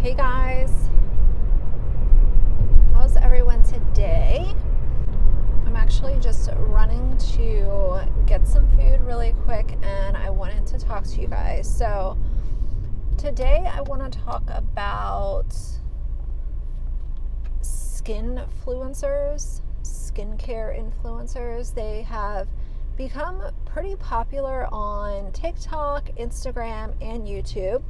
Hey guys, how's everyone today? I'm actually just running to get some food really quick and I wanted to talk to you guys. So today I want to talk about skincare influencers. They have become pretty popular on TikTok, Instagram, and YouTube.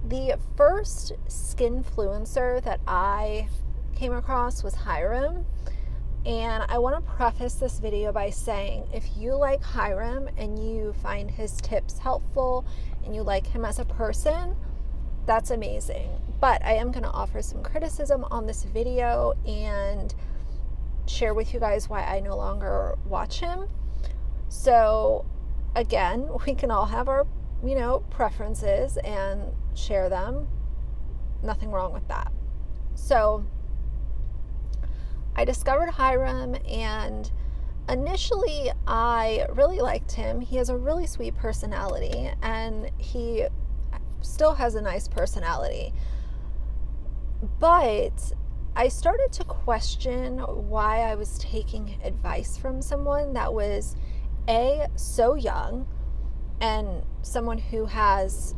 The first skinfluencer that I came across was Hiram, and I want to preface this video by saying if you like Hiram and you find his tips helpful and you like him as a person, that's amazing. But I am going to offer some criticism on this video and share with you guys why I no longer watch him. So again, we can all have our preferences and share them. Nothing wrong with that. So I discovered Hiram, and initially I really liked him. He has a really sweet personality, and he still has a nice personality. But I started to question why I was taking advice from someone that was so young, and someone who has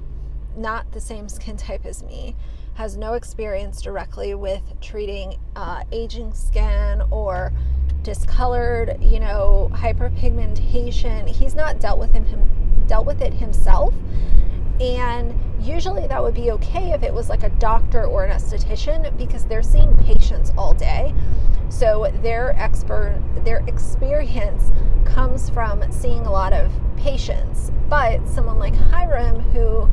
not the same skin type as me, has no experience directly with treating aging skin or discolored, hyperpigmentation. He's not dealt with it himself. And usually that would be okay if it was like a doctor or an esthetician, because they're seeing patients all day. So their experience comes from seeing a lot of patients. But someone like Hiram, who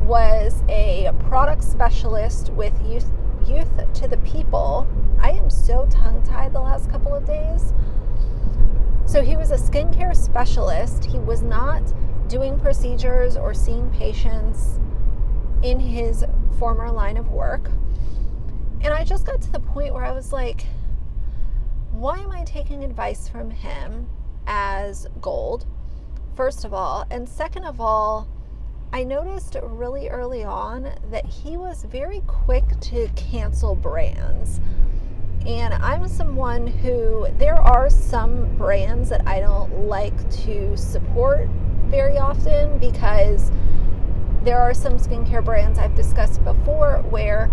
was a product specialist with youth to the people. I am so tongue-tied the last couple of days. So he was a skincare specialist. He was not doing procedures or seeing patients in his former line of work. And I just got to the point where I was like, why am I taking advice from him as gold, first of all? And second of all, I noticed really early on that he was very quick to cancel brands. And I'm someone who, there are some brands that I don't like to support very often, because there are some skincare brands I've discussed before where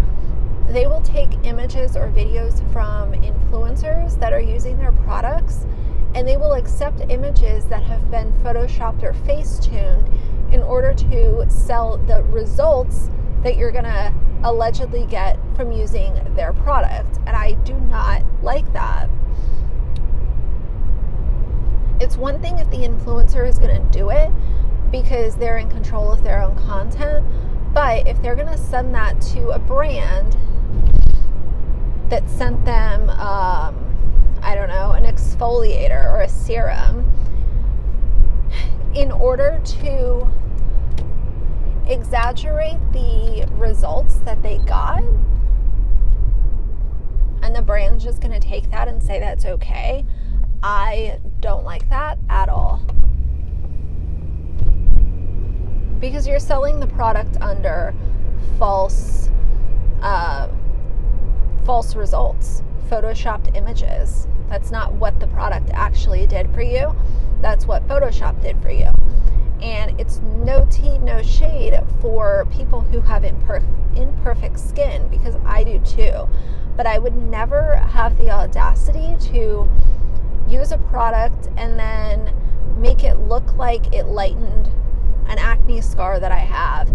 they will take images or videos from influencers that are using their products, and they will accept images that have been photoshopped or face-tuned in order to sell the results that you're going to allegedly get from using their product. And I do not like that. It's one thing if the influencer is going to do it because they're in control of their own content, but if they're going to send that to a brand that sent them, an exfoliator or a serum, in order to exaggerate the results that they got, and the brand's just going to take that and say that's okay, I don't like that at all. Because you're selling the product under false results, photoshopped images. That's not what the product actually did for you. That's what Photoshop did for you. And it's no tea, no shade for people who have imperfect skin, because I do too. But I would never have the audacity to use a product and then make it look like it lightened an acne scar that I have,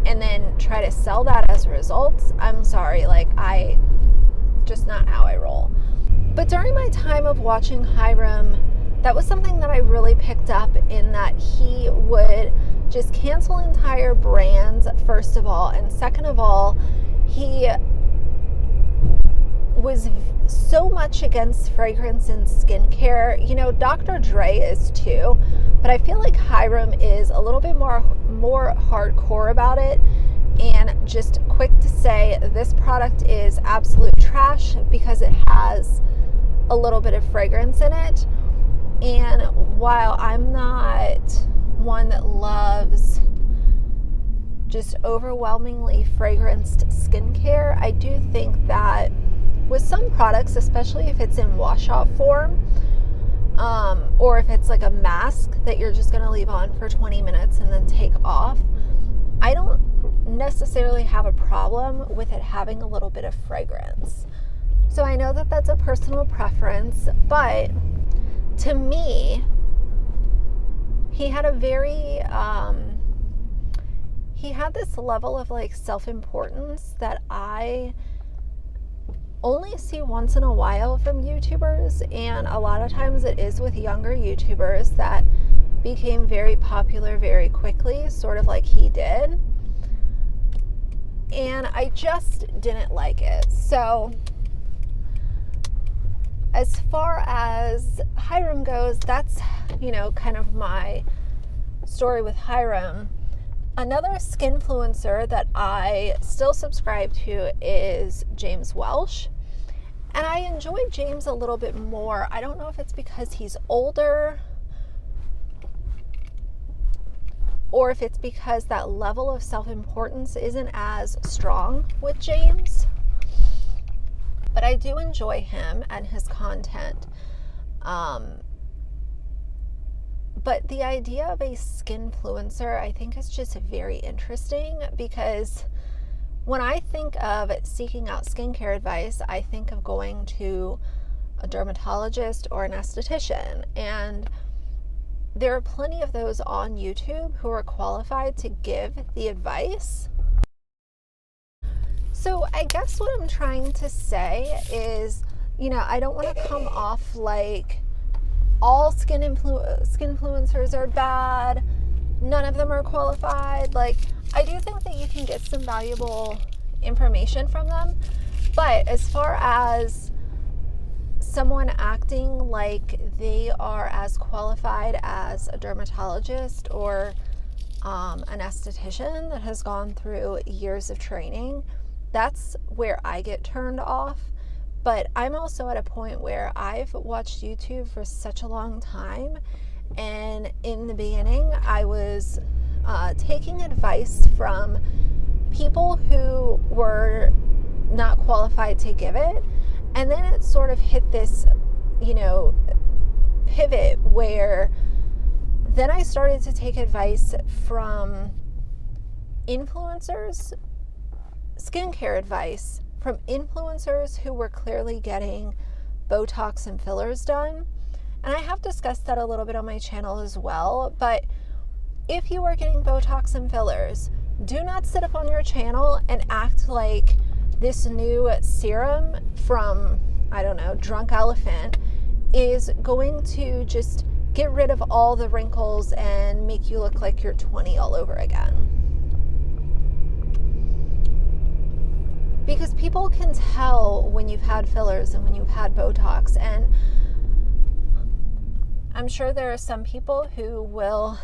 and then try to sell that as results. I'm sorry, just not how I roll. But during my time of watching Hiram, that was something that I really picked up, in that he would just cancel entire brands, first of all, and second of all, he was so much against fragrance and skincare. Dr. Dre is too, but I feel like Hiram is a little bit more hardcore about it, and just quick to say this product is absolute trash because it has a little bit of fragrance in it. And while I'm not one that loves just overwhelmingly fragranced skincare, I do think that with some products, especially if it's in wash-off form, or if it's like a mask that you're just going to leave on for 20 minutes and then take off, I don't necessarily have a problem with it having a little bit of fragrance. So I know that that's a personal preference, but to me, he had a very, he had this level of like self-importance that I only see once in a while from YouTubers, and a lot of times it is with younger YouTubers that became very popular very quickly, sort of like he did. And I just didn't like it. So as far as Hiram goes, that's, kind of my story with Hiram. Another skinfluencer that I still subscribe to is James Welsh. And I enjoy James a little bit more. I don't know if it's because he's older or if it's because that level of self-importance isn't as strong with James. But I do enjoy him and his content. But the idea of a skinfluencer, I think, is just very interesting, because when I think of seeking out skincare advice, I think of going to a dermatologist or an esthetician. And there are plenty of those on YouTube who are qualified to give the advice. So I guess what I'm trying to say is, I don't want to come off like all skinfluencers are bad, none of them are qualified. Like, I do think that you can get some valuable information from them, but as far as someone acting like they are as qualified as a dermatologist or an esthetician that has gone through years of training, that's where I get turned off. But I'm also at a point where I've watched YouTube for such a long time, and in the beginning I was taking advice from people who were not qualified to give it, and then it sort of hit this pivot where then I started to take advice from influencers, skincare advice from influencers who were clearly getting Botox and fillers done. And I have discussed that a little bit on my channel as well, but if you are getting Botox and fillers, do not sit up on your channel and act like this new serum from, Drunk Elephant is going to just get rid of all the wrinkles and make you look like you're 20 all over again. Because people can tell when you've had fillers and when you've had Botox. And I'm sure there are some people who will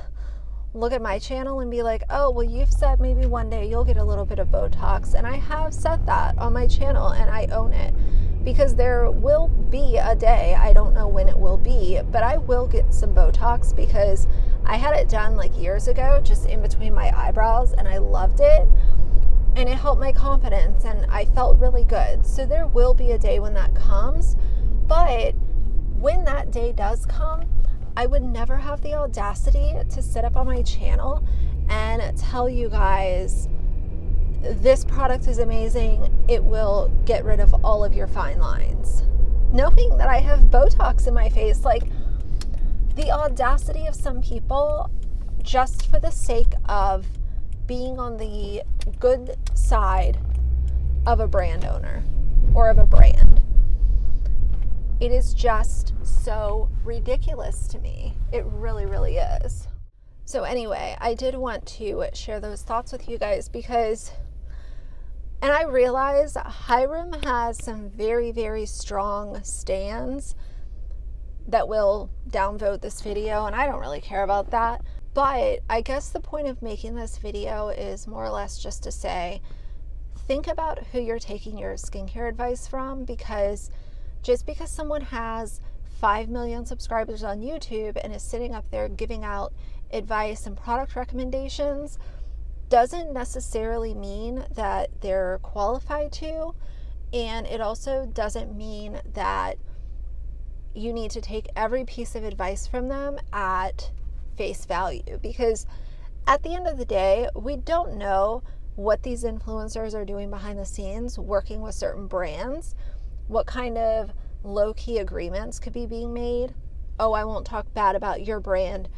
look at my channel and be like, oh, well, you've said maybe one day you'll get a little bit of Botox. And I have said that on my channel, and I own it. Because there will be a day, I don't know when it will be, but I will get some Botox, because I had it done like years ago, just in between my eyebrows, and I loved it. And it helped my confidence, and I felt really good. So there will be a day when that comes. But when that day does come, I would never have the audacity to sit up on my channel and tell you guys, this product is amazing, it will get rid of all of your fine lines. Knowing that I have Botox in my face, like, the audacity of some people, just for the sake of being on the good side of a brand owner or of a brand. It is just so ridiculous to me. It really, really is. So anyway, I did want to share those thoughts with you guys because, and I realize Hiram has some very, very strong stands that will downvote this video, and I don't really care about that. But I guess the point of making this video is more or less just to say, think about who you're taking your skincare advice from, because just because someone has 5 million subscribers on YouTube and is sitting up there giving out advice and product recommendations, doesn't necessarily mean that they're qualified to, and it also doesn't mean that you need to take every piece of advice from them at face value, because at the end of the day, we don't know what these influencers are doing behind the scenes, working with certain brands, what kind of low-key agreements could be being made. Oh, I won't talk bad about your brand,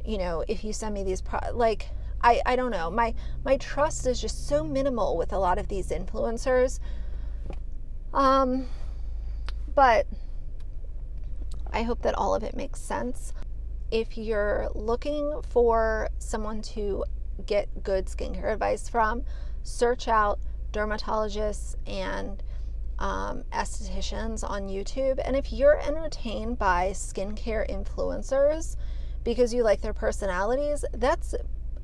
you know, if you send me these like, I don't know. My trust is just so minimal with a lot of these influencers. But I hope that all of it makes sense. If you're looking for someone to get good skincare advice from, search out dermatologists and estheticians on YouTube. And if you're entertained by skincare influencers because you like their personalities, that's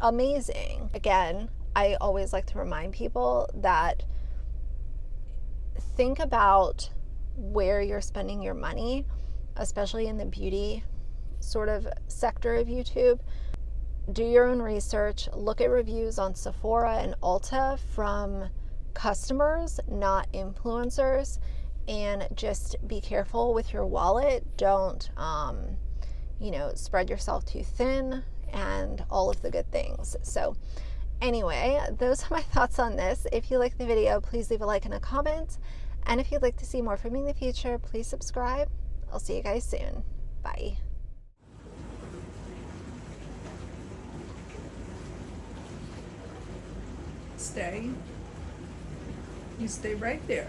amazing. Again, I always like to remind people that think about where you're spending your money, especially in the beauty sort of sector of YouTube. Do your own research, look at reviews on Sephora and Ulta from customers, not influencers, and just be careful with your wallet. Don't, spread yourself too thin and all of the good things. So anyway, those are my thoughts on this. If you like the video, please leave a like and a comment. And if you'd like to see more from me in the future, please subscribe. I'll see you guys soon. Bye. Stay. You stay right there.